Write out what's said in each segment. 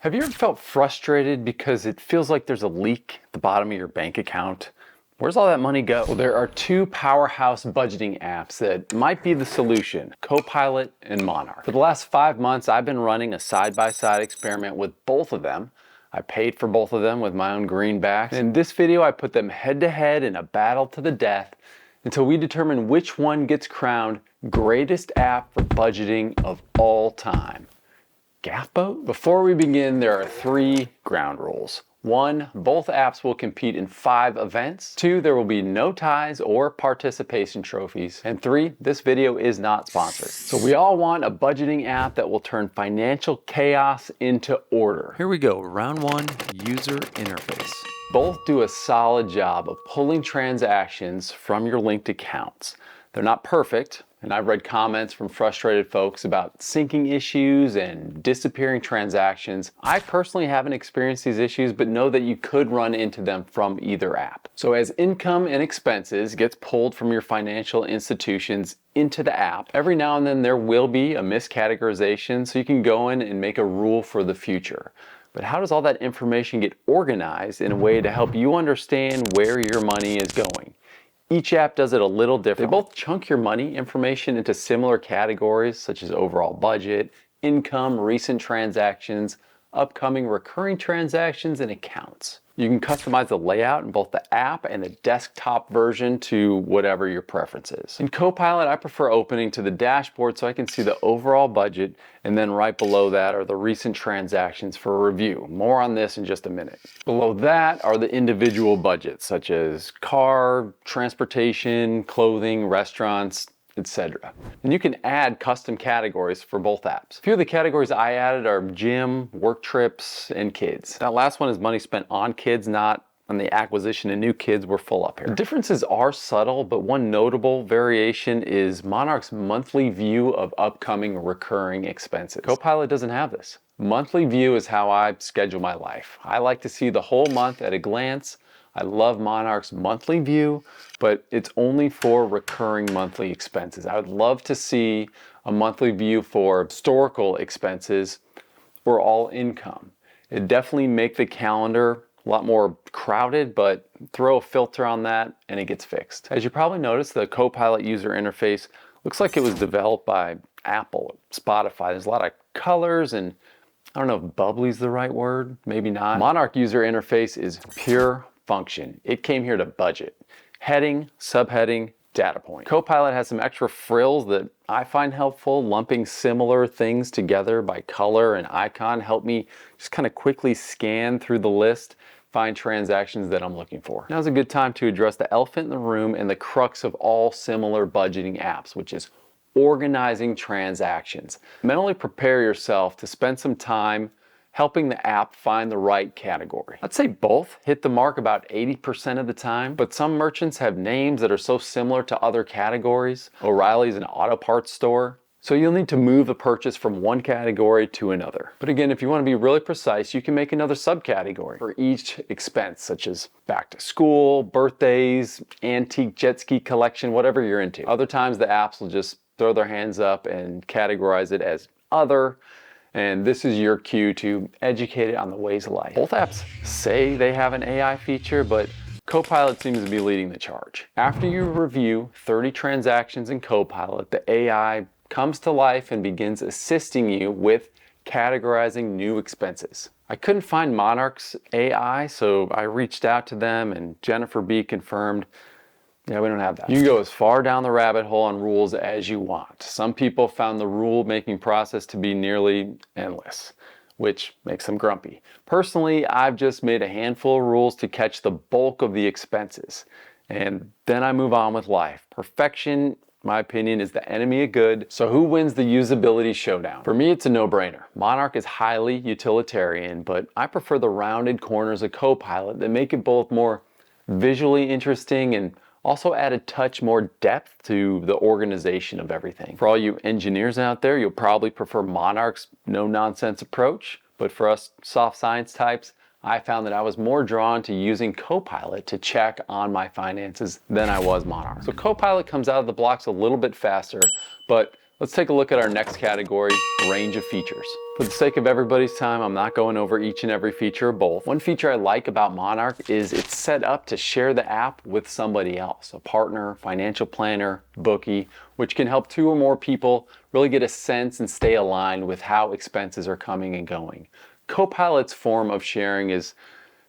Have you ever felt frustrated because it feels like there's a leak at the bottom of your bank account? Where's all that money go? Well, there are two powerhouse budgeting apps that might be the solution, Copilot and Monarch. For the last 5 months, I've been running a side-by-side experiment with both of them. I paid for both of them with my own greenbacks. In this video, I put them head-to-head in a battle to the death until we determine which one gets crowned greatest app for budgeting of all time. Gaffboat? Before we begin, there are 3 ground rules. 1, both apps will compete in 5 events. 2, there will be no ties or participation trophies. And 3, this video is not sponsored. So we all want a budgeting app that will turn financial chaos into order. Here we go, round 1, user interface. Both do a solid job of pulling transactions from your linked accounts. They're not perfect, and I've read comments from frustrated folks about syncing issues and disappearing transactions. I personally haven't experienced these issues, but know that you could run into them from either app. So as income and expenses gets pulled from your financial institutions into the app, every now and then there will be a miscategorization, so you can go in and make a rule for the future. But how does all that information get organized in a way to help you understand where your money is going? Each app does it a little different. They both chunk your money information into similar categories such as overall budget, income, recent transactions, upcoming recurring transactions, and accounts. You can customize the layout in both the app and the desktop version to whatever your preference is. In Copilot, I prefer opening to the dashboard so I can see the overall budget, and then right below that are the recent transactions for a review. More on this in just a minute. Below that are the individual budgets such as car, transportation, clothing, restaurants, etc. And you can add custom categories for both apps. A few of the categories I added are gym, work trips, and kids. That last one is money spent on kids, not on the acquisition of new kids. We're full up here. The differences are subtle, but one notable variation is Monarch's monthly view of upcoming recurring expenses. Copilot doesn't have this. Monthly view is how I schedule my life. I like to see the whole month at a glance. I love Monarch's monthly view, but it's only for recurring monthly expenses. I would love to see a monthly view for historical expenses or all income. It definitely make the calendar a lot more crowded, but throw a filter on that and it gets fixed. As you probably noticed, the Copilot user interface looks like it was developed by Apple or Spotify. There's a lot of colors, and I don't know if bubbly is the right word, maybe not. Monarch user interface is pure function. It came here to budget. Heading, subheading, data point. Copilot has some extra frills that I find helpful. Lumping similar things together by color and icon help me just kind of quickly scan through the list, find transactions that I'm looking for. Now's a good time to address the elephant in the room and the crux of all similar budgeting apps, which is organizing transactions. Mentally prepare yourself to spend some time helping the app find the right category. I'd say both hit the mark about 80% of the time, but some merchants have names that are so similar to other categories. O'Reilly's an auto parts store, so you'll need to move the purchase from one category to another. But again, if you want to be really precise, you can make another subcategory for each expense, such as back to school, birthdays, antique jet ski collection, whatever you're into. Other times the apps will just throw their hands up and categorize it as other, and this is your cue to educate it on the ways of life. Both apps say they have an AI feature, but Copilot seems to be leading the charge. After you review 30 transactions in Copilot, the AI comes to life and begins assisting you with categorizing new expenses. I couldn't find Monarch's AI, so I reached out to them, and Jennifer B confirmed, yeah, we don't have that. You can go as far down the rabbit hole on rules as you want. Some people found the rule-making process to be nearly endless, which makes them grumpy. Personally, I've just made a handful of rules to catch the bulk of the expenses, and then I move on with life. Perfection, in my opinion, is the enemy of good. So who wins the usability showdown? For me, it's a no-brainer. Monarch is highly utilitarian, but I prefer the rounded corners of Copilot that make it both more visually interesting and also add a touch more depth to the organization of everything. For all you engineers out there, you'll probably prefer Monarch's no-nonsense approach, but for us soft science types, I found that I was more drawn to using Copilot to check on my finances than I was Monarch. So Copilot comes out of the blocks a little bit faster, but Let's take a look at our next category, range of features. For the sake of everybody's time, I'm not going over each and every feature or both. One feature I like about Monarch is it's set up to share the app with somebody else, a partner, financial planner, bookie, which can help 2 or more people really get a sense and stay aligned with how expenses are coming and going. Copilot's form of sharing is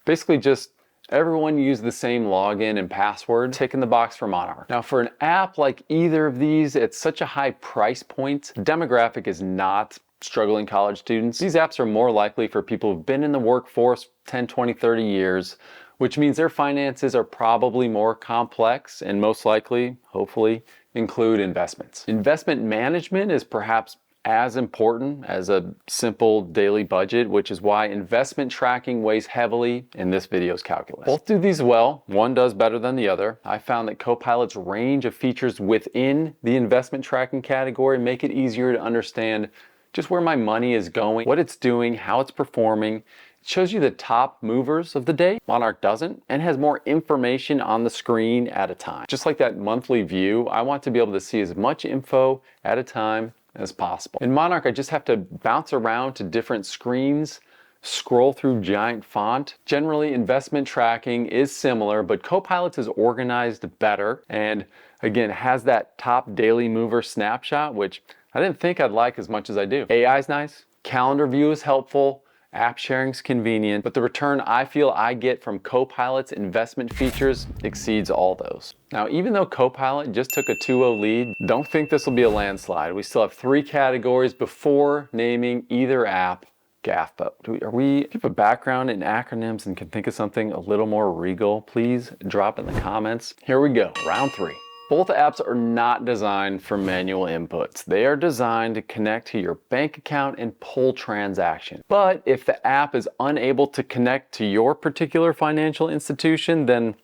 basically just everyone use the same login and password, tick in the box for Monarch. Now for an app like either of these, it's such a high price point. The demographic is not struggling college students. These apps are more likely for people who've been in the workforce 10, 20, 30 years, which means their finances are probably more complex and most likely, hopefully, include investments. Investment management is perhaps as important as a simple daily budget, which is why investment tracking weighs heavily in this video's calculus. Both do these well. One does better than the other. I found that Copilot's range of features within the investment tracking category make it easier to understand just where my money is going, what it's doing, how it's performing. It shows you the top movers of the day. Monarch doesn't, and has more information on the screen at a time. Just like that monthly view, I want to be able to see as much info at a time as possible. In Monarch, I just have to bounce around to different screens, scroll through giant font. Generally, investment tracking is similar, but Copilot is organized better and again, has that top daily mover snapshot, which I didn't think I'd like as much as I do. AI is nice, calendar view is helpful, app sharing's convenient, but the return I feel I get from Copilot's investment features exceeds all those. Now, even though Copilot just took a 2-0 lead, don't think this will be a landslide. We still have 3 categories before naming either app GAFPO. Do you have a background in acronyms and can think of something a little more regal? Please drop in the comments. Here we go, round 3. Both apps are not designed for manual inputs. They are designed to connect to your bank account and pull transactions. But if the app is unable to connect to your particular financial institution, then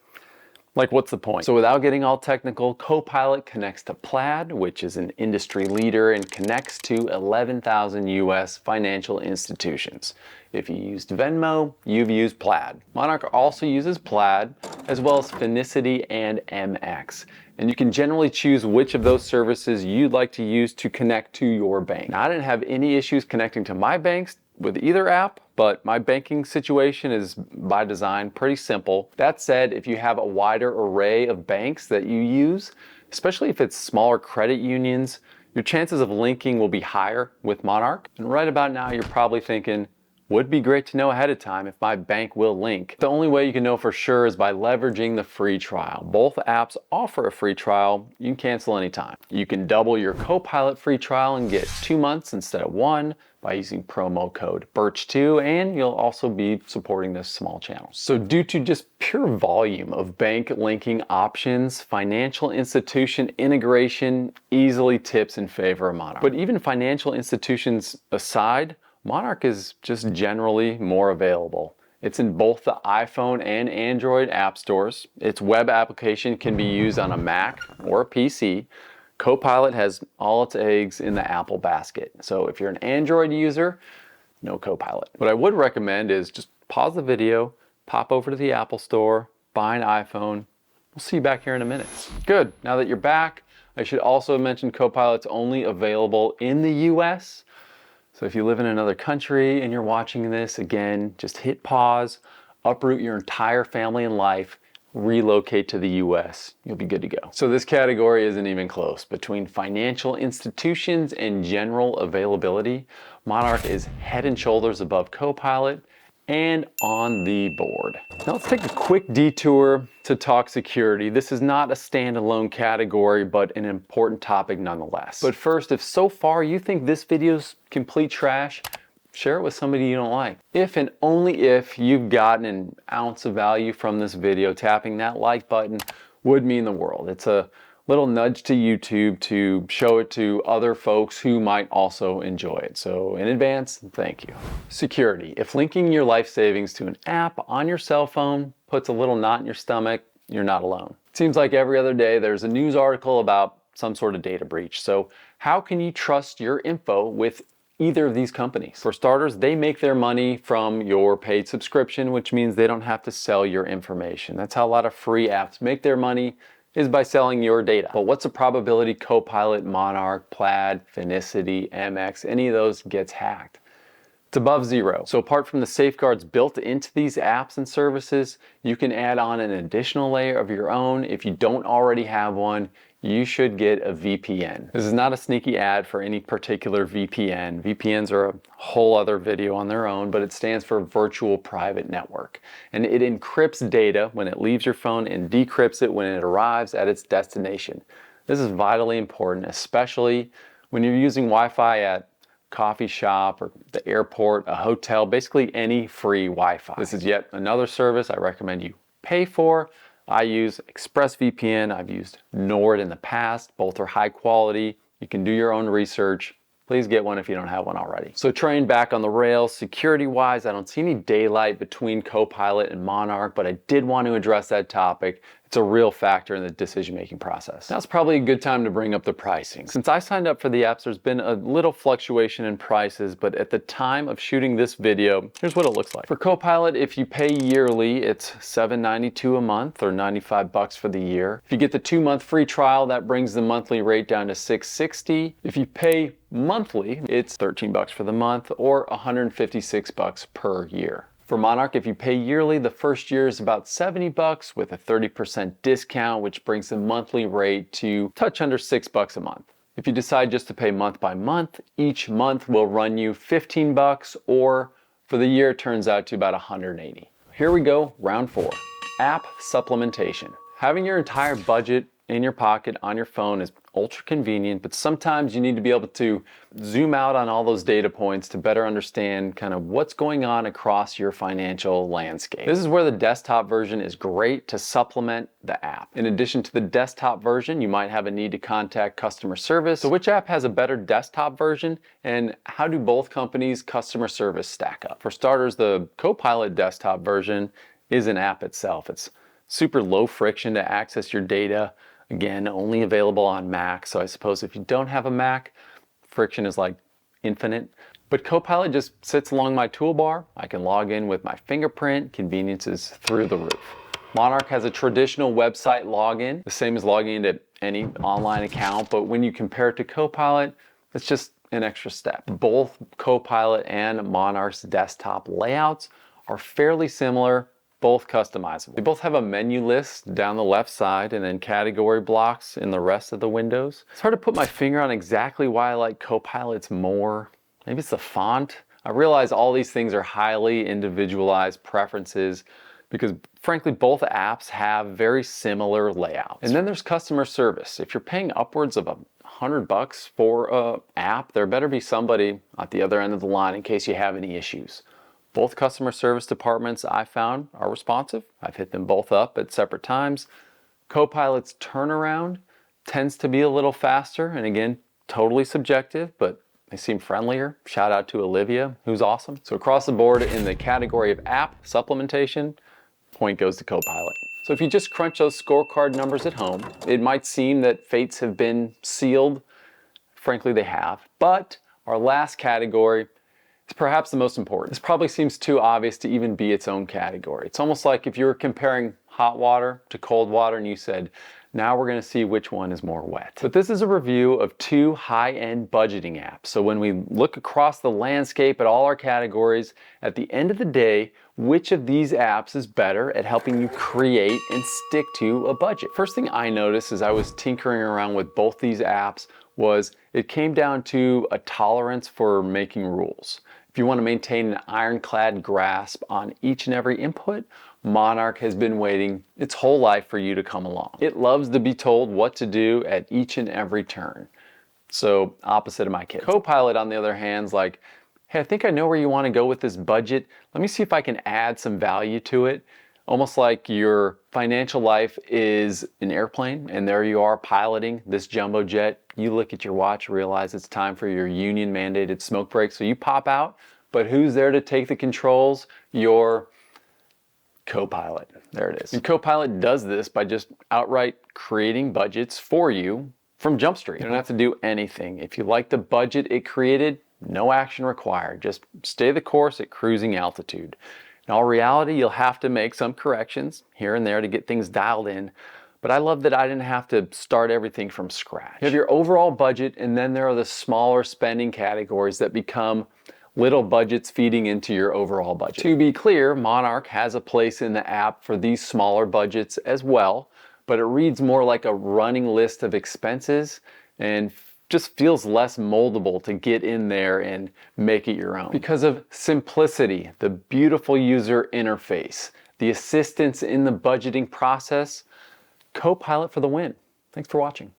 what's the point? So without getting all technical, Copilot connects to Plaid, which is an industry leader and connects to 11,000 US financial institutions. If you used Venmo, you've used Plaid. Monarch also uses Plaid, as well as Finicity and MX. And you can generally choose which of those services you'd like to use to connect to your bank. Now, I didn't have any issues connecting to my banks with either app, but my banking situation is by design pretty simple. That said, if you have a wider array of banks that you use, especially if it's smaller credit unions, your chances of linking will be higher with Monarch. And right about now, you're probably thinking, would be great to know ahead of time if my bank will link. The only way you can know for sure is by leveraging the free trial. Both apps offer a free trial. You can cancel anytime. You can double your Copilot free trial and get 2 months instead of 1 by using promo code BIRCH2, and you'll also be supporting this small channel. So due to just pure volume of bank linking options, financial institution integration easily tips in favor of Monarch. But even financial institutions aside, Monarch is just generally more available. It's in both the iPhone and Android app stores. Its web application can be used on a Mac or a PC. Copilot has all its eggs in the Apple basket. So if you're an Android user, no Copilot. What I would recommend is just pause the video, pop over to the Apple store, buy an iPhone. We'll see you back here in a minute. Good, now that you're back, I should also mention Copilot's only available in the US. So if you live in another country and you're watching this, again, just hit pause, uproot your entire family and life, relocate to the US. You'll be good to go. So this category isn't even close. Between financial institutions and general availability, Monarch is head and shoulders above Copilot and on the board. Now let's take a quick detour to talk security. This is not a standalone category, but an important topic nonetheless. But first, if so far you think this video's complete trash, share it with somebody you don't like. If and only if you've gotten an ounce of value from this video, tapping that like button would mean the world. It's a little nudge to YouTube to show it to other folks who might also enjoy it. So in advance, thank you. Security. If linking your life savings to an app on your cell phone puts a little knot in your stomach, you're not alone. It seems like every other day there's a news article about some sort of data breach. So how can you trust your info with either of these companies? For starters, they make their money from your paid subscription, which means they don't have to sell your information. That's how a lot of free apps make their money. is by selling your data. But what's the probability Copilot, Monarch, Plaid, Finicity, MX, any of those gets hacked? It's above zero. So apart from the safeguards built into these apps and services, you can add on an additional layer of your own. If you don't already have one, you should get a VPN. This is not a sneaky ad for any particular VPN. VPNs are a whole other video on their own, but it stands for Virtual Private Network. And it encrypts data when it leaves your phone and decrypts it when it arrives at its destination. This is vitally important, especially when you're using Wi-Fi at coffee shop or the airport, a hotel, basically any free Wi-Fi. This is yet another service I recommend you pay for. I use ExpressVPN. I've used Nord in the past. Both are high quality. You can do your own research. Please get one if you don't have one already. So train back on the rails. Security-wise, I don't see any daylight between Copilot and Monarch, but I did want to address that topic. It's a real factor in the decision-making process. Now it's probably a good time to bring up the pricing. Since I signed up for the apps, there's been a little fluctuation in prices, but at the time of shooting this video, here's what it looks like. For Copilot, if you pay yearly, it's $7.92 a month or $95 for the year. If you get the 2-month free trial, that brings the monthly rate down to $660. If you pay monthly, it's $13 for the month or $156 per year. For Monarch, if you pay yearly, the first year is about $70 with a 30% discount, which brings the monthly rate to touch under $6 a month. If you decide just to pay month by month, each month will run you $15, or for the year it turns out to about $180. Here we go, round 4. App supplementation. Having your entire budget in your pocket on your phone is ultra convenient, but sometimes you need to be able to zoom out on all those data points to better understand kind of what's going on across your financial landscape. This is where the desktop version is great to supplement the app. In addition to the desktop version, you might have a need to contact customer service. So which app has a better desktop version, and how do both companies' customer service stack up? For starters, the Copilot desktop version is an app itself. It's super low friction to access your data. Again, only available on Mac, so I suppose if you don't have a Mac, friction is like infinite. But Copilot just sits along my toolbar. I can log in with my fingerprint. Convenience is through the roof. Monarch has a traditional website login, the same as logging into any online account, but when you compare it to Copilot, it's just an extra step. Both Copilot and Monarch's desktop layouts are fairly similar, both customizable. They both have a menu list down the left side and then category blocks in the rest of the windows. It's hard to put my finger on exactly why I like Copilot's more. Maybe it's the font. I realize all these things are highly individualized preferences because frankly, both apps have very similar layouts. And then there's customer service. If you're paying upwards of $100 for an app, there better be somebody at the other end of the line in case you have any issues. Both customer service departments I found are responsive. I've hit them both up at separate times. Copilot's turnaround tends to be a little faster, and again, totally subjective, but they seem friendlier. Shout out to Olivia, who's awesome. So across the board in the category of app supplementation, point goes to Copilot. So if you just crunch those scorecard numbers at home, it might seem that fates have been sealed. Frankly, they have. But our last category, it's perhaps the most important. This probably seems too obvious to even be its own category. It's almost like if you were comparing hot water to cold water and you said, now we're going to see which one is more wet. But this is a review of 2 high-end budgeting apps. So when we look across the landscape at all our categories, at the end of the day, which of these apps is better at helping you create and stick to a budget? First thing I noticed as I was tinkering around with both these apps was it came down to a tolerance for making rules. If you want to maintain an ironclad grasp on each and every input, Monarch has been waiting its whole life for you to come along. It loves to be told what to do at each and every turn. So opposite of my kids. Copilot, on the other hand, is like, hey, I think I know where you want to go with this budget. Let me see if I can add some value to it. Almost like your financial life is an airplane and there you are piloting this jumbo jet. You look at your watch, realize it's time for your union mandated smoke break. So you pop out, but who's there to take the controls? Your Copilot. There it is. And Copilot does this by just outright creating budgets for you from Jump Street. You don't have to do anything. If you like the budget it created, no action required. Just stay the course at cruising altitude. In all reality, you'll have to make some corrections here and there to get things dialed in, But I love that I didn't have to start everything from scratch. You have your overall budget, and then there are the smaller spending categories that become little budgets feeding into your overall budget. To be clear, Monarch has a place in the app for these smaller budgets as well, but it reads more like a running list of expenses and just feels less moldable to get in there and make it your own. Because of simplicity, the beautiful user interface, the assistance in the budgeting process, Copilot for the win. Thanks for watching.